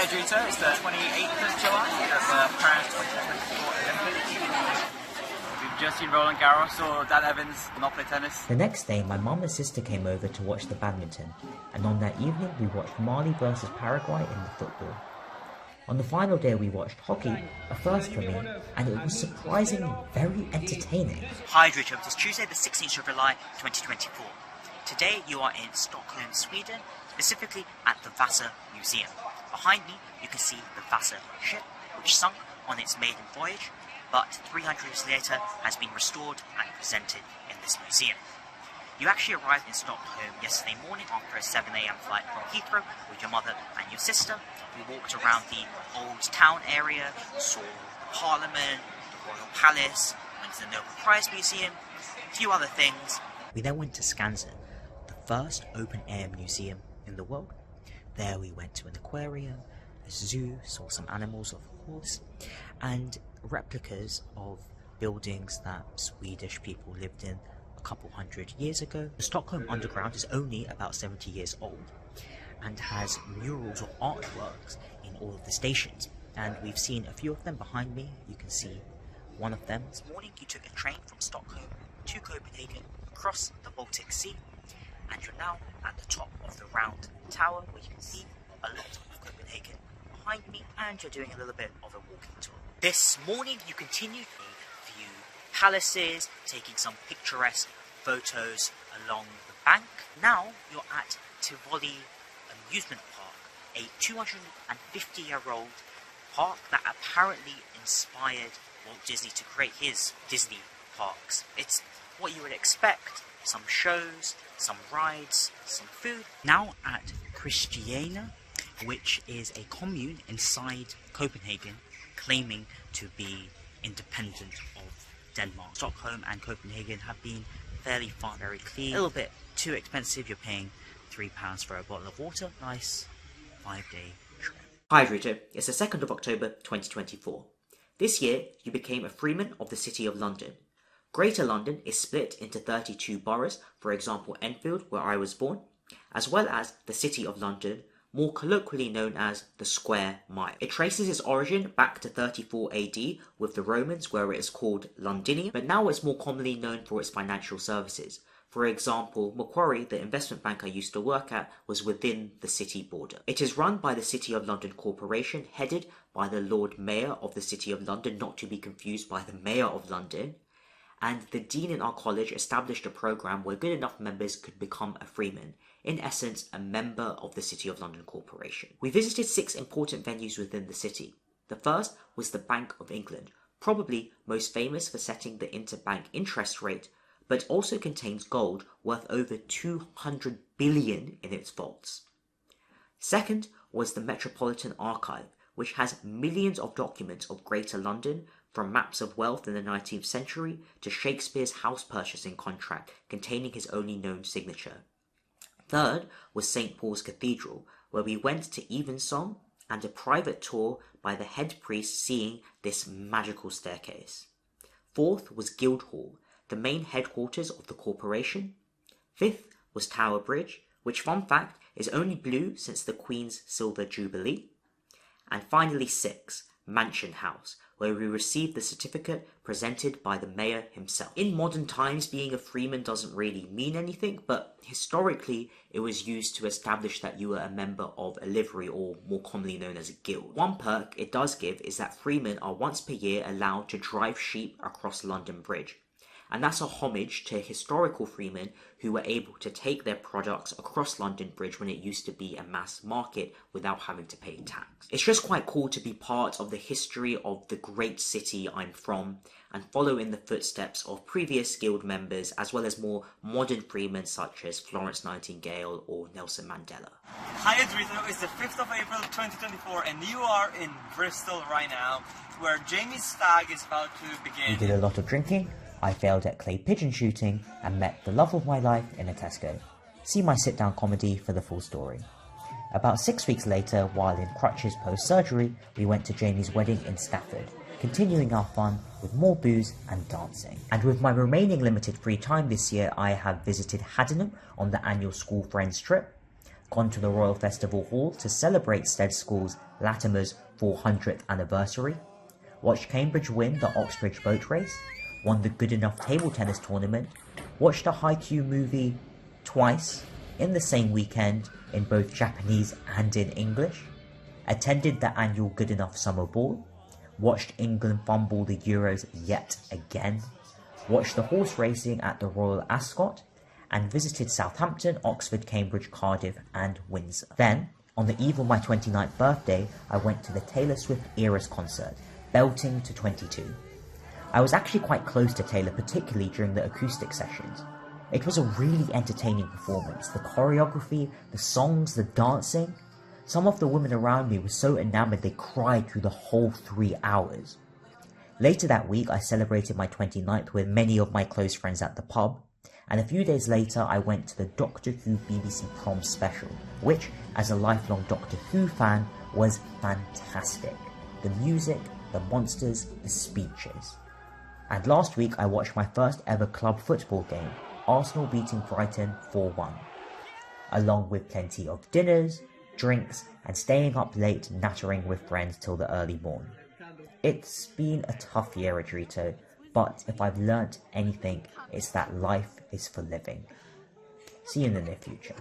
Hey Drita, it's the 28th of July of Paris 2024 Olympics. We've just seen Roland Garros or Dan Evans not play tennis. The next day, my mum and sister came over to watch the badminton, and on that evening we watched Mali versus Paraguay in the football. On the final day we watched hockey, a first for me, and it was surprisingly very entertaining. Hi Drita, it is Tuesday the 16th of July 2024. Today you are in Stockholm, Sweden, specifically at the Vasa Museum. Behind me you can see the Vasa ship, which sunk on its maiden voyage, but 300 years later has been restored and presented in this museum. You actually arrived in Stockholm yesterday morning after a 7 AM flight from Heathrow with your mother and your sister. We walked around the old town area, saw the Parliament, the Royal Palace, went to the Nobel Prize Museum, a few other things. We then went to Skansen, the first open-air museum in the world. There we went to an aquarium, a zoo, saw some animals of course, and replicas of buildings that Swedish people lived in a couple hundred years ago. The Stockholm Underground is only about 70 years old and has murals or artworks in all of the stations, and we've seen a few of them behind me. You can see one of them. This morning you took a train from Stockholm to Copenhagen across the Baltic Sea, and you're now at the top of the round tower where you can see a lot of Copenhagen behind me, and you're doing a little bit of a walking tour. This morning you continued to view palaces, taking some picturesque photos along the bank. Now you're at Tivoli Amusement Park, a 250-year-old park that apparently inspired Walt Disney to create his Disney parks. It's what you would expect: some shows, some rides, some food. Now at Christiania, which is a commune inside Copenhagen, claiming to be independent of Denmark. Stockholm and Copenhagen have been fairly far, very clean. A little bit too expensive. You're paying £3 for a bottle of water. Nice 5-day trip. Hi Rita, it's the 2nd of October 2024. This year you became a Freeman of the City of London. Greater London is split into 32 boroughs, for example Enfield, where I was born, as well as the City of London, more colloquially known as the Square Mile. It traces its origin back to 34 AD with the Romans, where it is called Londinium, but now it's more commonly known for its financial services. For example, Macquarie, the investment bank I used to work at, was within the city border. It is run by the City of London Corporation, headed by the Lord Mayor of the City of London, not to be confused by the Mayor of London. And the dean in our college established a program where good enough members could become a Freeman, in essence a member of the City of London Corporation. We visited 6 important venues within the city. The first was the Bank of England, probably most famous for setting the interbank interest rate, but also contains gold worth over 200 billion in its vaults. Second was the Metropolitan Archive, which has millions of documents of Greater London, from maps of wealth in the 19th century to Shakespeare's house purchasing contract containing his only known signature. Third was St. Paul's Cathedral, where we went to evensong and a private tour by the head priest seeing this magical staircase. Fourth was Guildhall, the main headquarters of the corporation. Fifth was Tower Bridge, which, fun fact, is only blue since the Queen's Silver Jubilee. And finally 6, Mansion House, where we received the certificate presented by the mayor himself. In modern times, being a Freeman doesn't really mean anything, but historically it was used to establish that you were a member of a livery, or more commonly known as a guild. One perk it does give is that Freemen are once per year allowed to drive sheep across London Bridge. And that's a homage to historical Freemen who were able to take their products across London Bridge when it used to be a mass market without having to pay tax. It's just quite cool to be part of the history of the great city I'm from and follow in the footsteps of previous guild members, as well as more modern Freemen such as Florence Nightingale or Nelson Mandela. Hi Adrito, it's the 5th of April 2024 and you are in Bristol right now, where Jamie's stag is about to begin. We did a lot of drinking. I failed at clay pigeon shooting and met the love of my life in a Tesco. See my sit-down comedy for the full story. About 6 weeks later, while in crutches post-surgery, we went to Jamie's wedding in Stafford, continuing our fun with more booze and dancing. And with my remaining limited free time this year, I have visited Haddenham on the annual school friends trip, gone to the Royal Festival Hall to celebrate Stead School's Latimer's 400th anniversary, watched Cambridge win the Oxbridge boat race, won the Good Enough table tennis tournament, watched a Haikyuu movie twice in the same weekend in both Japanese and in English, attended the annual Good Enough Summer Ball, watched England fumble the Euros yet again, watched the horse racing at the Royal Ascot, and visited Southampton, Oxford, Cambridge, Cardiff and Windsor. Then, on the eve of my 29th birthday, I went to the Taylor Swift Eras concert, belting to 22. I was actually quite close to Taylor, particularly during the acoustic sessions. It was a really entertaining performance. The choreography, the songs, the dancing. Some of the women around me were so enamored they cried through the whole 3 hours. Later that week, I celebrated my 29th with many of my close friends at the pub, and a few days later I went to the Doctor Who BBC Prom special, which, as a lifelong Doctor Who fan, was fantastic. The music, the monsters, the speeches. And last week I watched my first ever club football game, Arsenal beating Brighton 4-1, along with plenty of dinners, drinks, and staying up late nattering with friends till the early morn. It's been a tough year at Rito, but if I've learnt anything, it's that life is for living. See you in the near future.